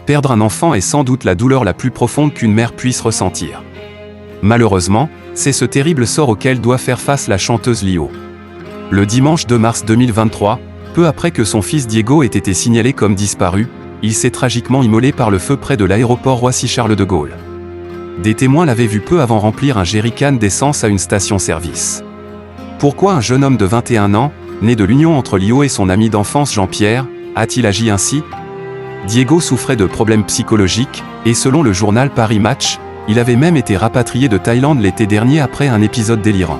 Perdre un enfant est sans doute la douleur la plus profonde qu'une mère puisse ressentir. Malheureusement, c'est ce terrible sort auquel doit faire face la chanteuse Lio. Le dimanche 2 mars 2023, peu après que son fils Diego ait été signalé comme disparu, il s'est tragiquement immolé par le feu près de l'aéroport Roissy-Charles de Gaulle. Des témoins l'avaient vu peu avant remplir un jerrycan d'essence à une station-service. Pourquoi un jeune homme de 21 ans, né de l'union entre Lio et son ami d'enfance Jean-Pierre, a-t-il agi ainsi? Diego souffrait de problèmes psychologiques, et selon le journal Paris Match, il avait même été rapatrié de Thaïlande l'été dernier après un épisode délirant.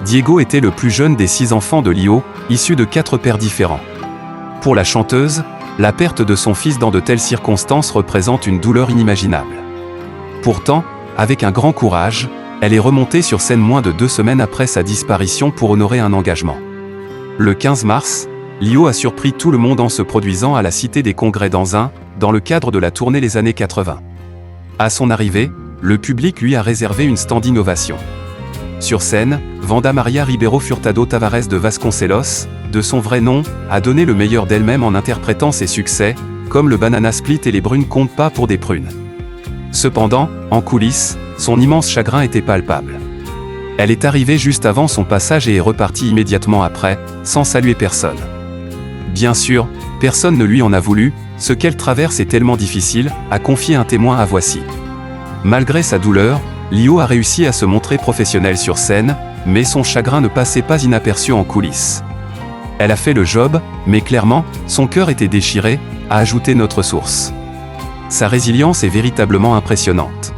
Diego était le plus jeune des 6 enfants de Lio, issus de 4 pères différents. Pour la chanteuse, la perte de son fils dans de telles circonstances représente une douleur inimaginable. Pourtant, avec un grand courage, elle est remontée sur scène moins de 2 semaines après sa disparition pour honorer un engagement. Le 15 mars, Lio a surpris tout le monde en se produisant à la Cité des Congrès d'Anzin, dans le cadre de la tournée Les années 80. À son arrivée, le public lui a réservé une standing ovation. Sur scène, Wanda Maria Ribeiro Furtado Tavares de Vasconcelos, de son vrai nom, a donné le meilleur d'elle-même en interprétant ses succès, comme le Banana Split et Les brunes comptent pas pour des prunes. Cependant, en coulisses, son immense chagrin était palpable. Elle est arrivée juste avant son passage et est repartie immédiatement après, sans saluer personne. Bien sûr, personne ne lui en a voulu, ce qu'elle traverse est tellement difficile, a confié un témoin à Voici. Malgré sa douleur, Lio a réussi à se montrer professionnelle sur scène, mais son chagrin ne passait pas inaperçu en coulisses. Elle a fait le job, mais clairement, son cœur était déchiré, a ajouté notre source. Sa résilience est véritablement impressionnante.